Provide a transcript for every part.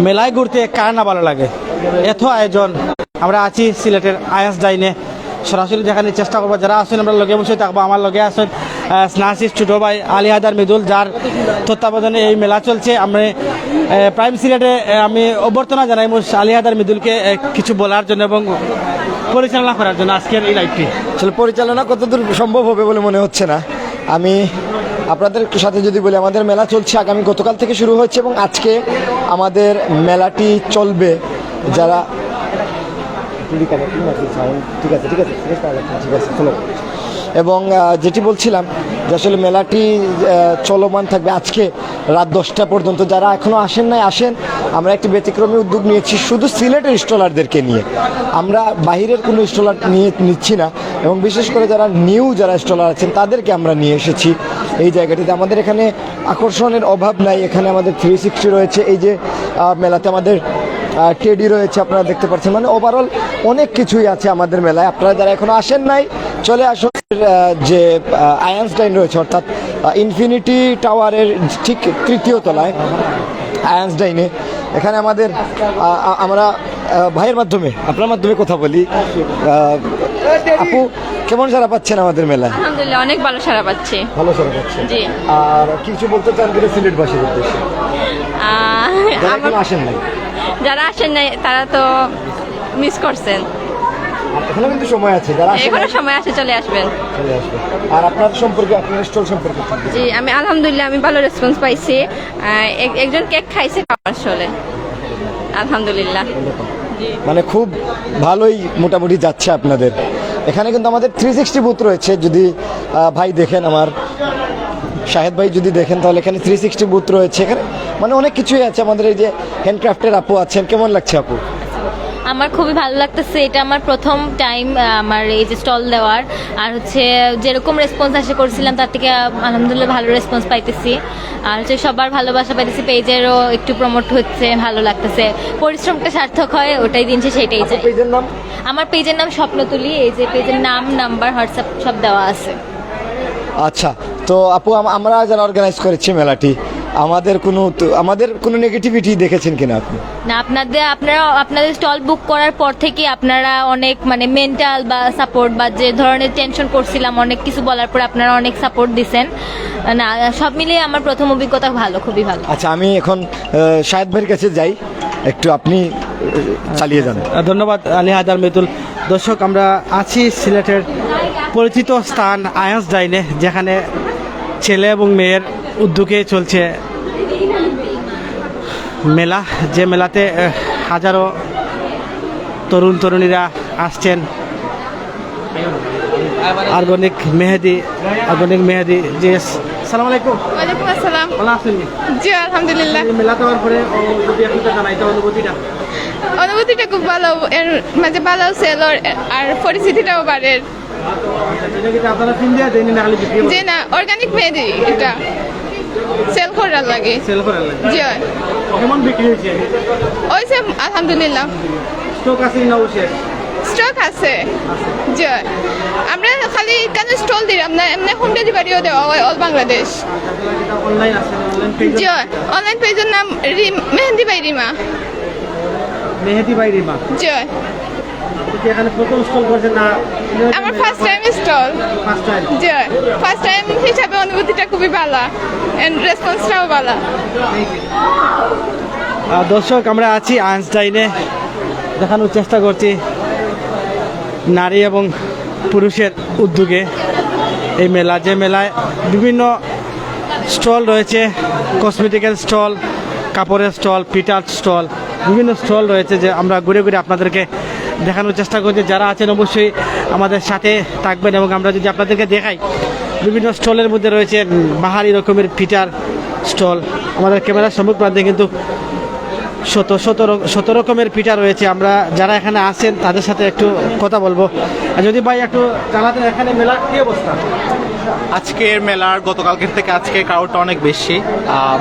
মেলায় ঘুরতে কার না ভালো লাগে। এত আয়োজন, আমরা আছি সিলেটের আয়াস ডাইনে, সরাসরি দেখানোর চেষ্টা করবো। যারা আসেন আমরা লগে বসে থাকবো। আমার লগে আসেন স্নাসিস ছোটো ভাই আলী হায়দার মৃদুল, যার তত্ত্বাবধানে এই মেলা চলছে। আমরা প্রাইম সিলেটে আমি অভ্যর্থনা জানাই আলী হায়দার মৃদুলকে কিছু বলার জন্য এবং পরিচালনা করার জন্য আজকের এই লাইভটি। আসলে পরিচালনা কতদূর সম্ভব হবে বলে মনে হচ্ছে না। আমি আপনাদের সাথে যদি বলি, আমাদের মেলা চলছে আগামী গতকাল থেকে শুরু হচ্ছে এবং আজকে আমাদের মেলাটি চলবে। যারা ঠিক আছে এবং যেটি বলছিলাম যে আসলে মেলাটি চলমান থাকবে আজকে রাত 10টা পর্যন্ত। যারা এখনও আসেন নাই আসেন। আমরা একটি ব্যতিক্রমী উদ্যোগ নিয়েছি শুধু সিলেটের স্টলারদেরকে নিয়ে, আমরা বাহিরের কোনো স্টলার নিচ্ছি না এবং বিশেষ করে যারা স্টলার আছেন তাদেরকে আমরা নিয়ে এসেছি এই জায়গাটিতে। আমাদের এখানে আকর্ষণের অভাব নাই। এখানে আমাদের 360 রয়েছে, এই যে মেলাতে আমাদের টেডি রয়েছে, আপনারা দেখতে পাচ্ছেন। মানে ওভারঅল অনেক কিছুই আছে আমাদের মেলায়। আপনারা যারা এখনো আসেন নাই চলে আসুন। যে আয়ান্সটাইন রয়েছে অর্থাৎ ইনফিনিটি টাওয়ারের ঠিক তৃতীয় তলায় আয়ান্সটাইনে, এখানে আমাদের আমরা ভাইয়ের মাধ্যমে আপনার মাধ্যমে কথা বলি। আপু, কেমন সারা পাচ্ছেন আমাদের মেলায়? আলহামদুলিল্লাহ, অনেক ভালো সারা পাচ্ছি। ভালো সারা পাচ্ছেন জি। আর কিছু বলতে চান কিনা সিলেটবাসীর উদ্দেশ্যে যারা এখনো আসেন নাই? যারা আসেন নাই তারা তো মিস করছেন। এখনো কিন্তু সময় আছে, যারা এখনো সময় আছে, চলে আসবেন। চলে আসবে। আর আপনার সম্পর্কে, আপনার স্টল সম্পর্কে? জি, আমি আলহামদুলিল্লাহ আমি ভালো রেসপন্স পাইছি। একজন কেক খাইছে আমার স্টলে, আলহামদুলিল্লাহ। মানে খুব ভালোই মোটামুটি যাচ্ছে আপনাদের এখানে। কিন্তু আমাদের 360 বুথ রয়েছে, যদি ভাই দেখেন, আমার শাহেদ ভাই যদি দেখেন তাহলে এখানে 360 বুথ রয়েছে। এখানে মানে অনেক কিছুই আছে। আমাদের এই যে হ্যান্ডক্রাফটের আপু আছেন, কেমন লাগছে আপু? আমার খুবই ভালো লাগতেছে। এটা আমার প্রথম টাইম আমার এই যে স্টল দেওয়ার। আর হচ্ছে যেরকম রেসপন্স আশা করছিলাম তার থেকে আলহামদুলিল্লাহ ভালো রেসপন্স পাইতেছি। আর হচ্ছে সবার ভালোবাসা পাইতেছি, পেজেরও একটু প্রমোট হচ্ছে, ভালো লাগতেছে। পরিশ্রমটা সার্থক হয়, ওটাই দিনছে, সেটাই চাই। পেজের নাম? আমার পেজের নাম স্বপ্নতুলি। এই যে পেজের নাম, নাম্বার, হোয়াটসঅ্যাপ সব দেওয়া আছে। আচ্ছা, তো আপু আমরা যারা অর্গানাইজ করেছি মেলাটি, আমাদের কোনো নেগেটিভিটি দেখেছেন কিনা আপনি? না, আপনাদের স্টল বুক করার পর থেকে আপনারা অনেক মানে মেন্টাল বা সাপোর্ট বা যে ধরনের টেনশন করছিলাম অনেক কিছু বলার পর আপনারা অনেক সাপোর্ট দিছেন। না, সব মিলিয়ে আমার প্রথম অভিজ্ঞতা ভালো, খুবই ভালো। আচ্ছা, আমি এখন শাহেদ ভাইয়ের কাছে যাই, একটু আপনি চালিয়ে যান। ধন্যবাদ আলী হায়দার মৃদুল। দর্শক, আমরা আছি সিলেটের পরিচিত স্থান আয়ান্স ডাইনে, যেখানে ছেলে এবং মেয়ের উদ্যোগে চলছে মেলা। যে মেলাতে হাজারো তরুণ তরুণীরা আসছেন। অর্গানিক মেহেদি জি, আসসালামু আলাইকুম। ওয়ালাইকুম আসসালাম। ভালো আছেন? জি, আলহামদুলিল্লাহ। মেলা দেওয়ার পরে যদি একটু জানাইতে অনুভূতিটা খুব ভালো, এর মাঝে ভালো সেল আর পরিস্থিতিটাও বাড়ে। আপনারা ফিন দিয়ে দেন না খালি বিক্রি? জি না, অর্গানিক মেহেদি এটা সেল করার লাগে। সেল করার লাগে? জি। কেমন বিক্রি হয়েছে? ওইসে আলহামদুলিল্লাহ। স্টক আছে না? শেষ স্টক আছে। জি, আমরা খালি কেন স্টল দিলাম না, এমনি হোম ডেলিভারিও দেওয়া হয় অল বাংলাদেশ। অনলাইন আছে? Online page? জি, অনলাইন পেজের নাম মেহেদি বাই রিমা। মেহেদি বাই রিমা। জি। এখানে প্রথম স্টল করছেন না? আমার first time stall. First time? জি, ফার্স্ট টাইম হিসাবে অনুভূতিটা খুবই ভালো এন্ড রেসপন্সটাও ভালো। দর্শক, আমরা আছি আইনস্টাইনে, দেখানোর চেষ্টা করছি নারী এবং পুরুষের উদ্যোগে এই মেলা। যে মেলায় বিভিন্ন স্টল রয়েছে, কসমেটিক্যাল স্টল, কাপড়ের স্টল, পিঠার স্টল, বিভিন্ন স্টল রয়েছে, যে আমরা ঘুরে ঘুরে আপনাদেরকে দেখানোর চেষ্টা করছি। যারা আছেন অবশ্যই আমাদের সাথে থাকবেন। এবং আমরা যদি আপনাদেরকে দেখাই, বিভিন্ন স্টলের মধ্যে রয়েছে বাহারি রকমের পিঠার স্টল। আমাদের ক্যামেরার সম্মুখ প্রান্তে কিন্তু শত রকমের পিঠা রয়েছে। আমরা যারা এখানে আছেন তাদের সাথে একটু কথা বলবো। আর যদি ভাই একটু জানাতেন এখানে মেলার কি অবস্থা? আজকের মেলার গতকালকের থেকে আজকে ক্রাউডটা অনেক বেশি,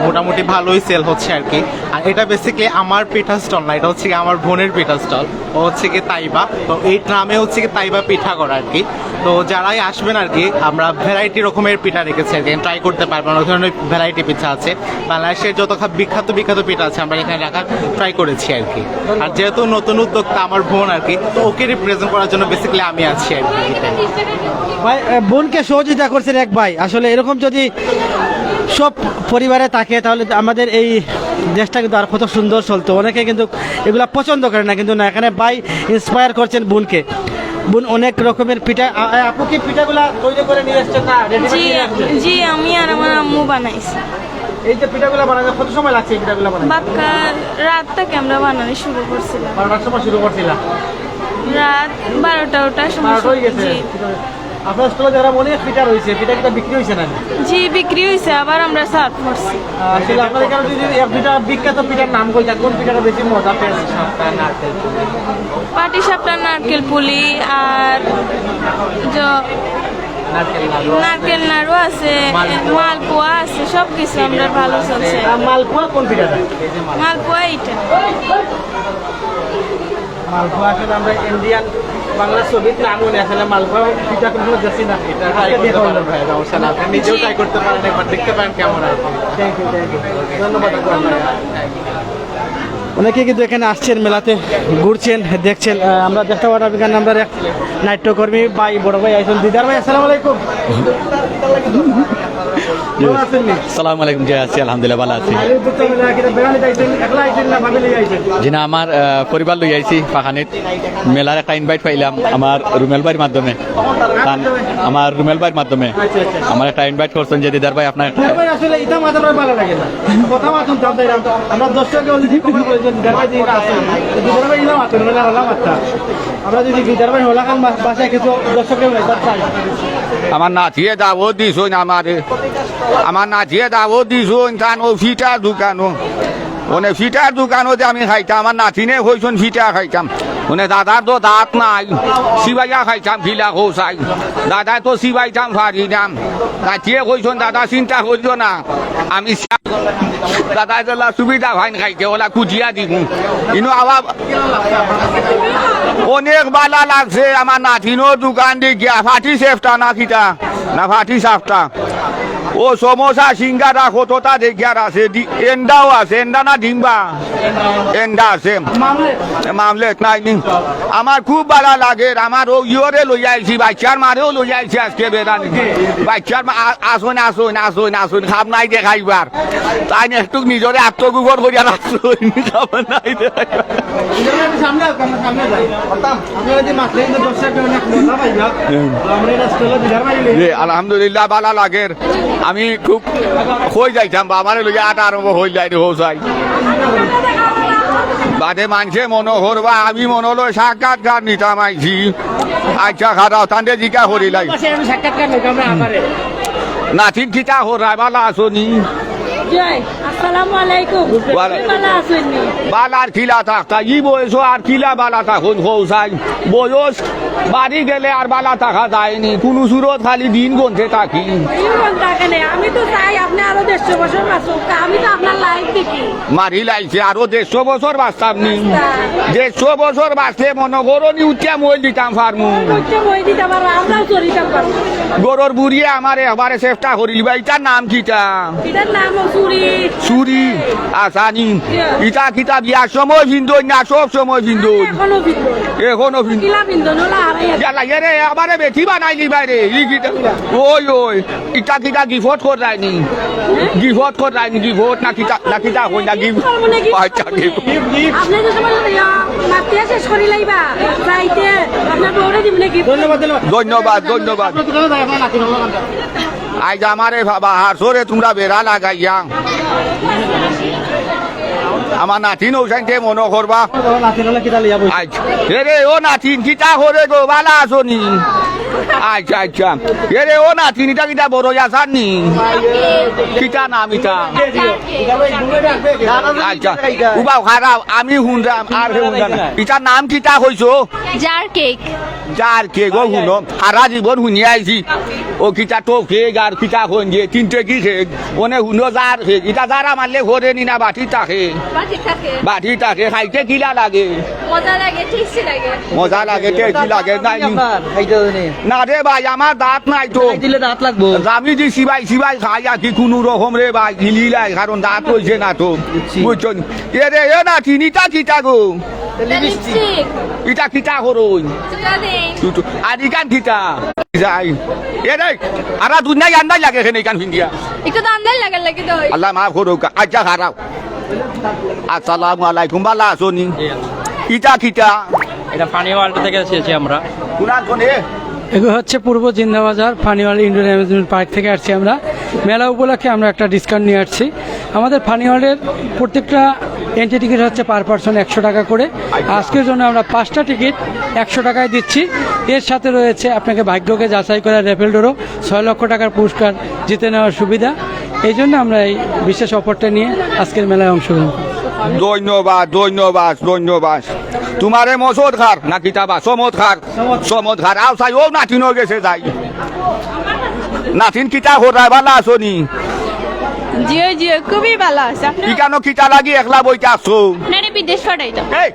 মোটামুটি ভালোই সেল হচ্ছে আর কি। আর এটা বেসিক্যালি আমার পিঠা স্টল না, এটা হচ্ছে কি আমার বোনের পিঠা স্টল। ও হচ্ছে কি তাইবা, তো এই নামে হচ্ছে কি তাইবা পিঠা করা আর কি। তো যারাই আসবেন আর কি, আমরা ভ্যারাইটি রকমের পিঠা রেখেছি আর কি, ট্রাই করতে পারবেন। অনেক ধরনের ভ্যারাইটি পিঠা আছে, বাংলাদেশের যত বিখ্যাত পিঠা আছে আমরা এখানে রাখার ট্রাই করেছি আর কি। আর যেহেতু নতুন উদ্যোক্তা আমার বোন আর কি, তো ওকে রিপ্রেজেন্ট করার জন্য বেসিক্যালি আমি আছি আর কি। ভাই বোনকে সহযোগিতা করছেন এক ভাই, আসলে এরকম যদি সব পরিবারে থাকে তাহলে আমাদের এই দেশটা কিন্তু আর কত সুন্দর চলতো। অনেকে কিন্তু এগুলা পছন্দ করে না, কিন্তু না, এখানে ভাই ইন্সপায়ার করছেন বোনকে। বোন অনেক রকমের পিঠা, আপু কি পিঠাগুলা তৈরি করে নিয়ে এসছেন না জি জি আমি আর আমার আম্মু বানাইছি। এই যে পিঠাগুলা বানাতে কত সময় লাগছে এই পিঠাগুলা বানাতে? বাক্কা রাত থেকে আমরা বানানো শুরু করছিলাম, 12টার সময় শুরু করছিলাম, রাত 12টার সময় 12টা হয়ে গেছে। জি আপনার স্টলে যারা অনেক পিঠা রয়েছে, পিঠা বিক্রি হয়েছে না? জি বিক্রি হয়েছে, আবার আমরা সার্ভ করছি। আসলে আপনার এখানে যদি এক দুটা বিখ্যাত পিঠার নাম কই, কোন পিঠাটা বেশি মজা পেয়েছে? পাটি সাপটা, নারকেল পুলি, আর নারকেল নাড়ু আছে, মালপোয়া আছে, সব কিছু আমরা ভালো চলছে। মালপোয়া কোন পিঠাটা? মালপোয়া এইটা। মালপোয়া আসলে আমরা ইন্ডিয়ান বাংলা ছবির নাম মনে আসলে মালপোয়া পিঠা কোনো যাচ্ছি না। আপনি নিজেও ট্রাই করতে পারেন, একবার দেখতে পারেন কেমন আর কি। থ্যাংক ইউ ধন্যবাদ। অনেকে কিন্তু এখানে আসছেন, মেলাতে ঘুরছেন, দেখছেন। আমরা দেখতে পারি এখানে আমরা এক নাট্যকর্মী ভাই, বড় ভাই আইসেন, দিদার ভাই, আসসালামু আলাইকুম। ভালো আছেন নি? সালাম আলাইকুম, জি আছি আলহামদুলিল্লাহ ভালো আছি। আরে দুটো মিলে কি বেড়ানি যাইছেন, একলা আইছেন না ফ্যামিলি আইছেন? জি না, আমার পরিবার লই আইছি পাখানিত। মেলার একটা ইনভাইট পাইলাম আমার রুমেল ভাইয়ের মাধ্যমে। আমার রুমেল ভাইয়ের মাধ্যমে আমার একটা ইনভাইট করছেন যে দিদার ভাই আপনার দিদার ভাই আসলে এটা মাথার ভালো লাগে না, কথা মাতুন তাও তাই আমরা দর্শককে অলরেডি খবর করেছেন দিদার ভাই দিন আছে, দিদার ভাই ইলা মাতুন মেলা হলা মাত্রা। আমরা যদি দিদার ভাই হলা কান বাসায় কিছু দর্শককে বলতে চাই, আমার নাতিয়ে দাওয়াত দিছুন, আমার নাতিয়ে দাওয়াত দিছুন, কান ও ফিটার দোকানো ওনে ফিটার দোকানতে আমি খাইতাম, আমার নাতিনে হইছুন ফিটা খাইতাম। ওনে দাদার তো দাঁত নাই, সিবাইয়া খাইতাম ফিলা খোসাই, দাদা তো সিবাইতাম ফারি নাম। নাতিয়ে হইছুন দাদা চিন্তা করিও না, আমি দাদা জেলা সুবিধা ভাইন খাইতে ওলা কুচিয়া দিব। কিন্তু আবার অনেক বালা লাগছে আমার নাতিনোর দোকান দেখিয়া। ফাটি সেফটা না খিতা না ফাটি সাফটা, ও সমোসা সিঙ্গারা কতটা দেখিয়ার আছে, এন্ডাও আছে, এন্ডা না ডিম্বা, এন্ডা আছে, মামলেট নাই নি। আমার খুব ভালো লাগে, আমার ও ইয়রে লই আইছি, বাচ্চার মারেও লই আইছি আজকে বেড়ানি। বাচ্চার আসুন আসুন আসুন আসুন, খাব নাই দে খাইবার, তাই একটু নিজরে আত্মগোপন করিয়া রাখছুন, খাবার নাই দে। সামনে সামনে যাই আমরা যদি মাত্র দর্শককে অনেক মজা পাই, আমরা এটা স্টলে দিদার ভাই আলহামদুলিল্লাহ ভালো লাগে। আমি খুব হয়ে যাইতাম, আমার লইয়া আটা আরম্ভ হয়ে যাই হোসাই বাদে মানুষে মনে করবা, আমি মনে হলো সাক্ষাৎকার নিতাম আইছি। আচ্ছা খারাপ তান্ডে জিকা করিলাই, সাক্ষাৎকার লোক আমরা আমারে নাতিন কিতা হরাই ভালো আসনি? আসসালামু আলাইকুম, ভালো আছেন? বালার খিলা থাকতা ই বয়স আর কিলা বালা থাকুন হোসাই, বয়স বাড়ি গেলে আর বালা থাকা যায়নি, কোনো সুরত খালি দিন গন্থে থাকি। আমি তো চাই আপনি আরো 150 বছর বাঁচুক, আমি তো আপনার লাইফ দেখি। মারি লাইছে আরো 150 বছর বাঁচতাম নি, 150 বছর বাঁচলে মনে করো নি উঠিয়া মই দিতাম ফার্মু, গরুর বুড়িয়ে আমার এবারে চেষ্টা করিল। এটার নাম কিটা? এটার নাম চুরি। চুরি আসানি ইটা কিতা বিয়ার সময় ভিন্দই না সব সময় ভিন্দই? এখনো ভিন্ন, এখনো ভিন্দই। কিলা ভিন্ন নলা হারাইয়া জ্বালা এরে আমারে বেঠি বানাইলি বাইরে ই কিটা? ওই ওই ইটা কিটা গিফট কর রাইনি, গিফট কর রাইনি, গিফট না কিটা হই না গিফট। আচ্ছা গিফট আপনি যে সময় মাতে শেষ করি লাইবা যাইতে আপনার বউরে দিব নাকি? ধন্যবাদ ধন্যবাদ ধন্যবাদ। আজ আমারে বাবা হাসরে তোমরা বেড়া লাগাইয়া আমার নাতিন ওখানকে মনে করবা। আজ রে ও নাতিন কিতা করে গো, বালা আসনি? আচ্ছা আচ্ছা এরে ও না তিনটা কিটা বড় আসার নি কিটা নাম ইটা আচ্ছা উবা খারাপ আমি শুনলাম আর শুনলাম ইটার নাম কিটা হইছো জার কেক যার কে গো শুনো সারা জীবন শুনি আইছি ও কিটা তো কেক আর কিটা হন যে তিনটে কি কেক ওনে শুনো যার কেক ইটা যারা মারলে ঘরে নি না বাটি থাকে বাটি থাকে খাইতে কিলা লাগে মজা লাগে টেস্টি লাগে মজা লাগে টেস্টি লাগে নাই না রে ভাই আমার দাঁত নাই তো দিলে দাঁত লাগবো আমি যে সিবাই সিবাই খাই আর কি কোনো রকম রে ভাই গিলিলাই কারণ দাঁত হয়েছে না তো বুঝছো এ রে এ না তিনিটা কিটা গো লিপস্টিক ইটা কিটা করুন চুলা দেন আর ইকান কিটা যাই এ রে আরা দুনিয়া আন্দাজ লাগে এখানে ইকান ফিন্দিয়া একটু দাম দেন লাগার লাগে তো আল্লাহ মাফ করুক আচ্ছা খারাপ আসসালামু আলাইকুম বালা আসনি ইটা কিটা এটা ফানি ওয়ার্ল্ড থেকে এসেছি আমরা কুনাল কোনে এগুলো হচ্ছে পূর্ব জিন্দাবাজার ফানিওয়াল ইন্ডোর অ্যামিউজমেন্ট পার্ক থেকে আসছি আমরা মেলা উপলক্ষে আমরা একটা ডিসকাউন্ট নিয়ে আসছি আমাদের ফানিওয়ালের প্রত্যেকটা এন্ট্রি টিকিট হচ্ছে পার পারসন 100 টাকা করে আজকের জন্য আমরা 5টা টিকিট 100 টাকায় দিচ্ছি এর সাথে রয়েছে আপনাকে ভাগ্যকে যাচাই করা রেফেল ড্র 6 লক্ষ টাকার পুরস্কার জিতে নেওয়ার সুবিধা এই জন্য আমরা এই বিশেষ অফারটা নিয়ে আজকের মেলায় অংশগ্রহণ করি। ধন্যবাদ ধন্যবাদ ধন্যবাদ তোমারে মসদ খার না কিতাবা সমদ খার আও চাই ও নাতিন গেছে যাই নাতিন কিতা হরাই বালা আসনি জিও জিও খুবই ভালো আছে আপনার ইকানো কিতা লাগি একলা বইতে আসছো আপনার বিদেশ পাঠাইতো এই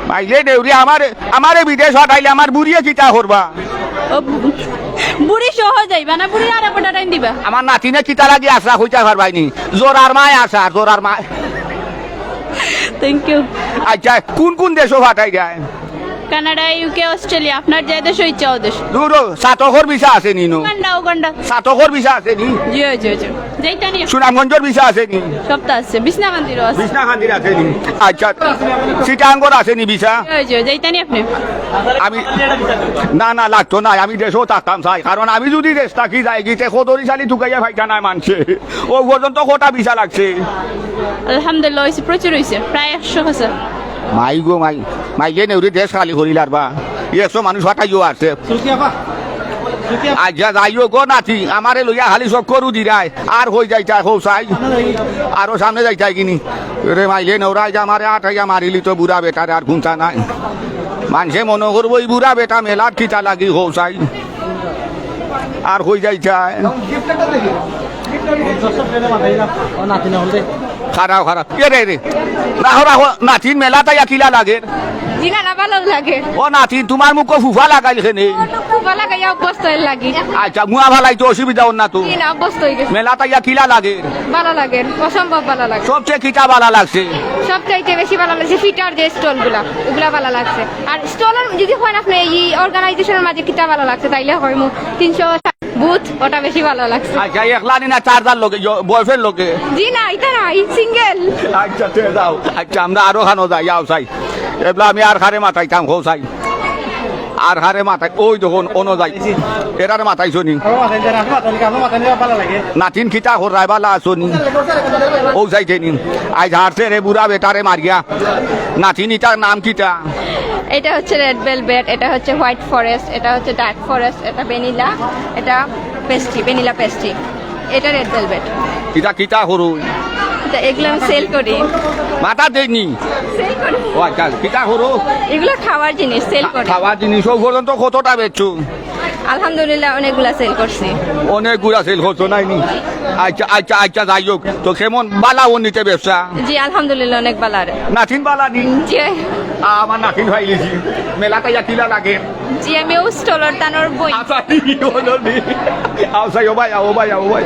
মাইলে দেউরি আমারে বিদেশ হটাইলে আমার বুড়িয়ে কিতা করবা বুড়ি সহ যাইবা না বুড়ি আর পাঠাই দিবা আমার নাতিনে কিতা লাগি আসরা হইতা পারবাইনি জোরার মায় আসা জোরার মায় থ্যাংক ইউ আচ্ছা কোন কোন দেশও ফাটাই যায় কানাডা ইউকে অস্ট্রেলিয়া আপনার যে দেশ ইচ্ছা ও দেশ দূর সাতকর ভিসা আছে নি নো উগান্ডা সাতকর ভিসা আছে নি জিও জিও জিও যাইতা নিও সুনামগঞ্জের ভিসা আছে নি সপ্তাহ আছে বিছনা মন্দিরও আছে বিষ্ণা খান্দির আছে নি আচ্ছা সিটাঙ্গর আছে নি ভিসা জিও জিও যাইতা নি আপনি আমি না না লাগতো না আমি দেশও থাকতাম চাই কারণ আমি যদি দেশ থাকি যাই গিতে খোদরি চালি ঢুকাইয়া ভাইটা নাই মানছে ও পর্যন্ত কটা ভিসা লাগছে আলহামদুলিল্লাহ হয়েছে প্রচুর হয়েছে প্রায় 100 আছে মাই গো মাইলে নেউরি দেশ খালি করিলার বা 100 মানুষ হটাইও আছে আচ্ছা যাইও গো নাতি আমারে লইয়া খালি সব করু দিরাই আর হই যাইতা হো চাই আরো সামনে যাইতা কিনি রে মাইলে নেউরাই আমারে আটাইয়া মারিলি তো বুড়া বেটারে আর গুনতা নাই মানুষে মনে করবো এই বুড়া বেটা মেলার কিতা লাগি হো চাই আর হই যাইতা খারাপ খারাপ রে রে রাহো রাহো নাতিন মেলাটা কিলা লাগে জিনা না ভালো লাগে ও নাতিন তোমার মুখ ফুফা লাগাইল খেনে খুব লাগে অভ্যস্ত লাগি আচ্ছা মুয়া ভালাই তো অসুবিধা না তো জিনা অভ্যস্ত হয়ে গেছে মেলাটা কিলা লাগে ভালো লাগে অসম্ভব ভালো লাগে সবচেয়ে কিটা ভালো লাগছে সবচাইতে বেশি ভালো লাগছে ফিটার যে স্টলগুলা ওগুলা ভালো লাগছে আর স্টলের যদি হয় না আপনি এই অর্গানাইজেশনের মাঝে কিটা ভালো লাগছে তাইলে হয় 300 বুথ ওটা বেশি ভালো লাগছে আচ্ছা একলা নি না 4 লোকে বয়ফ্রেন্ড লোকে জি না এটা না সিঙ্গেল আচ্ছা তে যাও আচ্ছা আমরা আরো খানো যাই যাও চাই এবলা আমি আর খারে মাথাইতাম হো চাই আর হারে মাথায় ওই দেখুন অনো যাই এরারে মাথায় শুনি নাতিন খিতা হরাই বালা শুনি ও যাইতে নিন আজ হারছে রে বুড়া বেটারে মারিয়া নাতিন ইটার নাম কিটা এটা হচ্ছে রেড ভেলভেট এটা হচ্ছে হোয়াইট ফরেস্ট এটা হচ্ছে ডার্ক ফরেস্ট এটা ভ্যানিলা এটা পেস্ট্রি ভ্যানিলা পেস্ট্রি এটা রেড ভেলভেট কিটা কিটা হরু এটা এগুলো আমি সেল করি মাথা দেয়নি সেল করি ও আচ্ছা কিটা হরু এগুলো খাওয়ার জিনিস সেল করি খাওয়ার জিনিস ও পর্যন্ত কতটা বেচছো আলহামদুলিল্লাহ অনেকগুলা সেল করছি অনেক গুড়া সেল করছো নাইনি আচ্ছা আচ্ছা আচ্ছা যাই হোক তো কেমন বালা ও নিতে ব্যবসা জি আলহামদুলিল্লাহ অনেক ভালো আর নাতিন বালা নি জি আমার নাতিন ভাই লিছি মেলাটা ইয়া কিলা লাগে জি আমি ও স্টলার তানোর বই আচ্ছা হলো নি আচ্ছা ও ভাই ও ভাই ও ভাই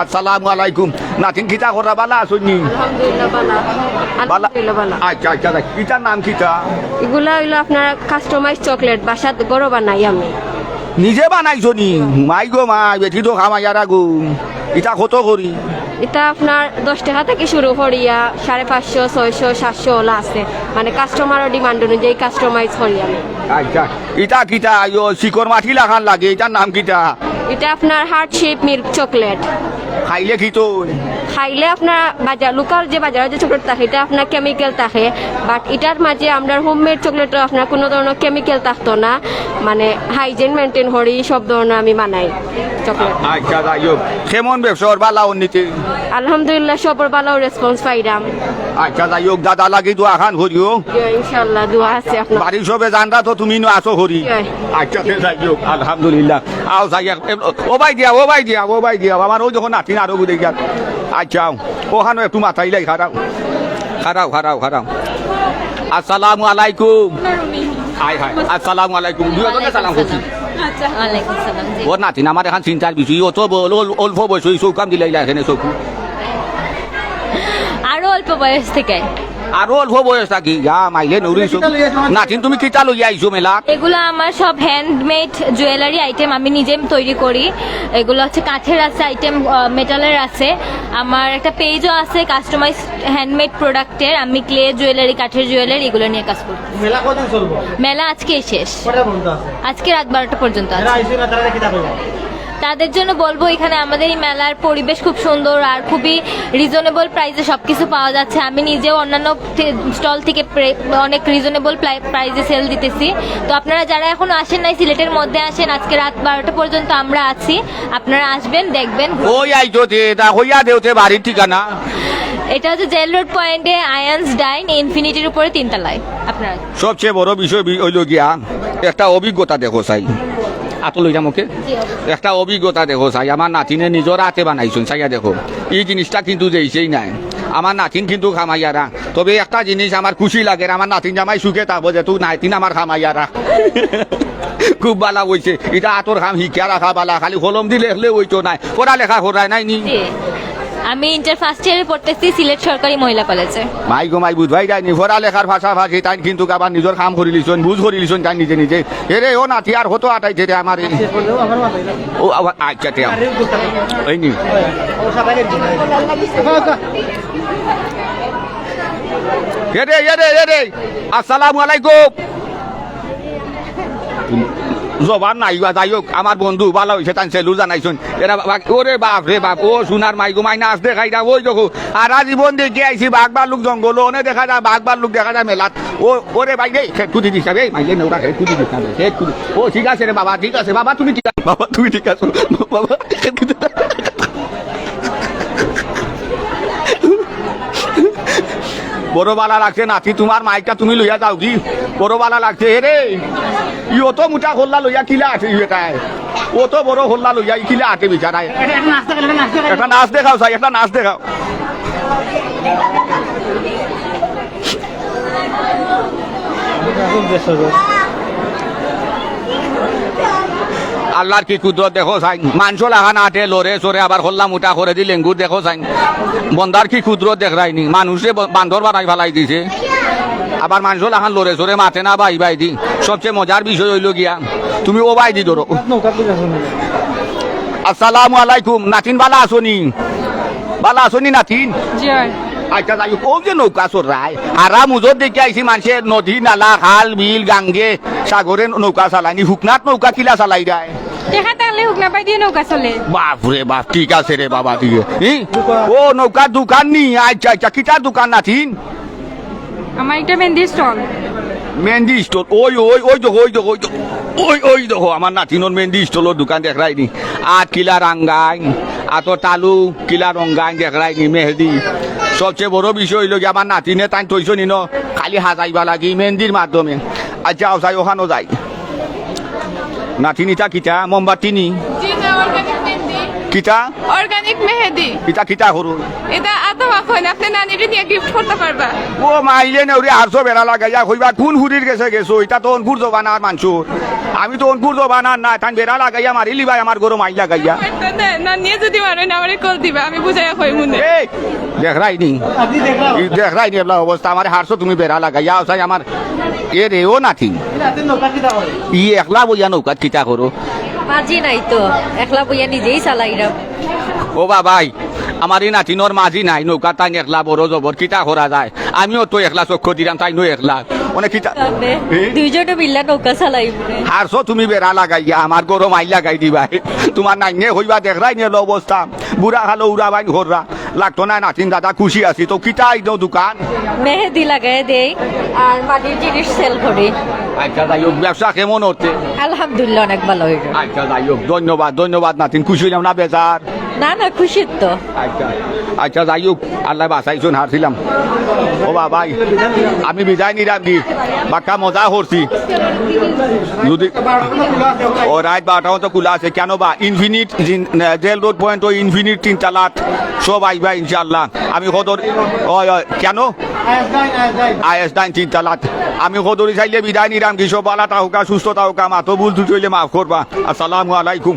আসসালামু আলাইকুম নাতিন কিতা করা বালা আসুনি আলহামদুলিল্লাহ ভালো আলহামদুলিল্লাহ ভালো আচ্ছা আচ্ছা কিটার নাম কিটা এগুলা হইলো আপনার কাস্টমাইজ চকলেট বাসাত গরো বানাই আমি নিজে বানাইছো নি মাই গো মা বেটি তো খামাইয়ারা গো এটা কত করি এটা আপনার 10 টাকা থেকে শুরু করিয়া 550 600 700 ওলা আছে মানে কাস্টমারের ডিমান্ড অনুযায়ী কাস্টমাইজ করি আমি আচ্ছা এটা কিটা শিকর মাটি লাগান লাগে এটার নাম কিটা এটা আপনার হার্ট শেপ মিল্ক চকলেট খাইলে কি তো খাইলে আপনার বাজার লোকাল যে বাজারে যে চকলেট থাকে এটা আপনার কেমিক্যাল থাকে, বাট এটার মাঝে আমরা হোমমেড চকলেটও আপনার কোনো ধরনের কেমিক্যাল থাকতো না, মানে হাইজিন মেনটেন করি সব ধরনের আমি বানাই চকলেট। আচ্ছা যাই হোক, কেমন ব্যবসার বালা উন্নতি? আলহামদুলিল্লাহ সবার ভালো রেসপন্স পাইলাম। আচ্ছা যাই হোক, দাদা লাগি দোয়া খান করিও, ইনশাল্লাহ দোয়া আছে আপনার। বাড়ির সবে জানরা তো তুমি নো আসো করি। আচ্ছা যাই হোক, আলহামদুলিল্লাহ। আও যাই ও ভাই দিয়া ও ভাই দিয়া ও ভাই দিয়া আমার ওই যখন নাতিন আরো বুঝে গিয়া। আচ্ছা ওখানে একটু মাথায় লাই খারাও খারাও খারাও খারাও। আসসালামু আলাইকুম। হাই হাই আসসালামু আলাইকুম। দুজনে সালাম করছি। ওয়ালাইকুম সালাম। জি। ওর নাতিন আমার এখন চিন্তার বিষয়, ও তো অল্প বয়স চৌকাম দিলাই এখানে চৌকু আরো অল্প বয়স থেকে। আরো অল্প বয়স থাকি গা মাইলে নৌরি নাতিন তুমি কিতা লই আইছো মেলা? এগুলো আমার সব হ্যান্ডমেড জুয়েলারি আইটেম, আমি নিজে তৈরি করি। এগুলো হচ্ছে কাঠের আছে আইটেম, মেটালের আছে। আমার একটা পেজও আছে কাস্টমাইজ হ্যান্ডমেড প্রোডাক্টের। আমি ক্লে জুয়েলারি, কাঠের জুয়েলারি এগুলো নিয়ে কাজ করি। মেলা কতদিন চলবো? মেলা আজকেই শেষ, কটা বন্ধ আছে? আজকে রাত 12টা পর্যন্ত আছে। যারা আইছে না তারা কি থাকবে? তাদের জন্য বলবো এখানে আমাদের এই মেলার পরিবেশ খুব সুন্দর আর খুবই রিজনেবল প্রাইসে সবকিছু পাওয়া যাচ্ছে। আমি নিজেও অন্যান্য স্টল থেকে অনেক রিজনেবল প্রাইসে সেল দিতেছি। তো আপনারা যারা এখনো আসেন নাই সিলেটের মধ্যে আসেন, আজকে রাত 12টা পর্যন্ত আমরা আছি, আপনারা আসবেন দেখবেন। ওই আইছো তে তা হইয়া দেওতে বাড়ির ঠিকানা? এটা হচ্ছে জেল রোড পয়েন্টে আয়ান্স ডাইন, ইনফিনিটির উপরে 3 তলায়। আপনারা সবচেয়ে বড় বিষয় হইল গিয়া একটা অভিজ্ঞতা দেখো চাই আতো লই যাম ওকে। একটা অভিজ্ঞতা দেখো চাই, আমার নাতিনে নিজের হাতে বানাইছুন চাইয়া দেখো। এই জিনিসটা কিন্তু যেইছেই নাই, আমার নাতিন কিন্তু খামাইয়ারা। তবে একটা জিনিস আমার খুশি লাগে, আমার নাতিন জামাই সুখে থাকবো যে তুই নাতিন আমার খামাইয়ারা। খুব বালা হয়েছে এটা, আতর খাম শিক্ষা রাখা বালা, খালি কলম দিলে হলে হইতো নাই, পড়ালেখা করায় নাই নি। আমি ইন্টার ফার্স্ট ইয়ারে পড়তেছি সিলেট সরকারি মহিলা কলেজে। মাই গো মাই বুঝবাই যায়নি, পড়ালেখার ভাষাভাষি তাই কিন্তু আবার নিজের কাম করে লিছন, বুঝ করে লিছন তাই নিজে নিজে। এরে ও নাতি আর হতো আটাইছে রে আমার ও আচ্ছা তে এই নি এরে এরে এরে আসসালামু আলাইকুম। জবান নাই যাই হোক, আমার বন্ধু ভালো হয়েছে তাই সেলুর জানাইছুন। এরা ওরে বাপ রে বাপ, ও সোনার মাইগো মাইনা আস দেখাই না ওই দেখো। আর জীবন দেখে আইসি বাঘ বাল্লুক জঙ্গল, ওনে দেখা যায় বাঘ বাল্লুক দেখা যায় মেলাত। ও ওরে ভাই রে খেত খুঁজি দিস রে মাইলে নেওরা খেত খুঁজি দিস না খেত খুঁজি। ও ঠিক আছে রে বাবা, ঠিক আছে বাবা, তুমি ঠিক আছে বাবা, তুমি ঠিক আছো বাবা। বড় বালা লাগছে নাতি, তোমার মাইকটা তুমি লইয়া যাও কি? বড় বালা লাগছে রে। ই অত মোটা হল্লা লইয়া কিলা আছে এটাই, অত বড় হল্লা লইয়া কিলা আছে বিচারায়। একটা নাচ দেখাও চাই, একটা নাচ দেখাও। আল্লাহর কি কুদরত দেখো চাই, মাংস লাগান আটে লড়ে চড়ে আবার হল্লা মোটা করে দি লেঙ্গুর দেখো চাই। বন্দার কি কুদরত দেখায়নি, মানুষে বান্দর বানাই ফেলাই দিছে। আবার মাংস লাগান লড়ে চড়ে মাঠে না বাই বাই দি। সবচেয়ে মজার বিষয় হইল গিয়া তুমি ও বাই দি ধরো। আসসালামু আলাইকুম। নাতিন বালা আসনি? বালা আসনি নাতিন? আচ্ছা যাই হোক, ও যে নৌকা চড়ায় আরা মুজর দেখে আইসি মানুষে নদী নালা খাল বিল গাঙ্গে সাগরে নৌকা চালাইনি, হুকনাত নৌকা কিলা চালাই দেয়? দেখা তাহলে হুকনা পাই দিয়ে নৌকা চলে। বাপ রে বাপ, ঠিক আছে রে বাবা দিয়ে। ও নৌকার দোকান নি? আচ্ছা আচ্ছা, কিটার দোকান নাতিন? আমার একটা মেহেন্দি স্টল। মেহেন্দি স্টোর? ওই ওই ওই দেখো ওই দেখো ওই দেখো ওই ওই দেখো আমার নাতিনোর মেহেন্দি স্টোরের দোকান দেখাইনি। আর কিলা রাঙ্গাই আতো তালু কিলা রঙ্গাই দেখাইনি মেহেদি। সবচেয়ে বড় বিষয় হইল কি আমার নাতিনে তাই তৈছ নিন খালি হাজাইবা লাগি মেহেন্দির মাধ্যমে। আচ্ছা যাই ওখানেও যাই। নাতিনিটা কিটা মোমবাতি নি? কিটা অর্গানিক মেহেদি। কিটা কিটা করু? এটা আতমা ফোন, আপনি নানির নিয়ে গিফট করতে পারবা। ও মাইলে নেউরে আরশো বেড়া লাগাইয়া কইবা কোন হুড়ির গেছে গেছো, এটা তো অনপুর জবানার মানুষ। আমি তো অনপুর জবানার না, তাই বেড়া লাগাইয়া মারিলি ভাই আমার গরু মাই লাগাইয়া। নানিয়ে যদি মারো না আমারে কল দিবা, আমি বুঝাইয়া কই মনে। দেখরাইনি দেখরাইনি এবলা অবস্থা আমার হারছো তুমি বেড়া লাগাইয়া চাই আমার। এ রে ও নাতি ই একলা বইয়া নৌকাত কিটা করো? মাঝি নাই তো, একলা বইয়া নিজেই চালাইরাম। ও বাবাই, আমার এই নাতিনোর মাঝি নাই, নৌকা তাই একলা বড় জবর কিটা করা যায়? আমিও তো একলা চক্ষু দিলাম, তাই নো একলা। অনেক কিতা দুইজনে মিল্লা নৌকা চালাই হারছো তুমি বেড়া লাগাইয়া আমার গরম আই লাগাই দিবা তোমার নাইনে হইবা দেখরাই নিয়ে অবস্থা বুড়া খালো উড়া বাইন ঘররা লাগতো না নাতিন দাদা খুশি আছি তো কিতা আইনো দোকান মেহেদি লাগাই দেই আর মাটির জিনিস সেল করি। আচ্ছা যাই হোক ব্যবসা কেমন হচ্ছে? আলহামদুলিল্লাহ অনেক ভালো হইল। আচ্ছা যাই হোক ধন্যবাদ ধন্যবাদ নাতিন খুশি হইলাম না বেজার? না না খুশির তো। আচ্ছা আচ্ছা যাই হোক আল্লাহ বাসাইছুন হারছিলাম ও বাবাই আমি বিদায় নিলাম দি বাক্কা মজা করছি যদি ও রাত 12টা মতো খোলা আছে কেন বা ইনফিনিট জেল রোড পয়েন্ট ও ইনফিনিট 3 তালাত সব আইবা ইনশাআল্লাহ আমি কদর কেন IS9 3 তালাত আমি কদরি চাইলে বিদায় নিলাম কি সব আলা তাহুকা সুস্থ তাহুকা মাতো ভুল তুই মাফ করবা আসসালামু আলাইকুম।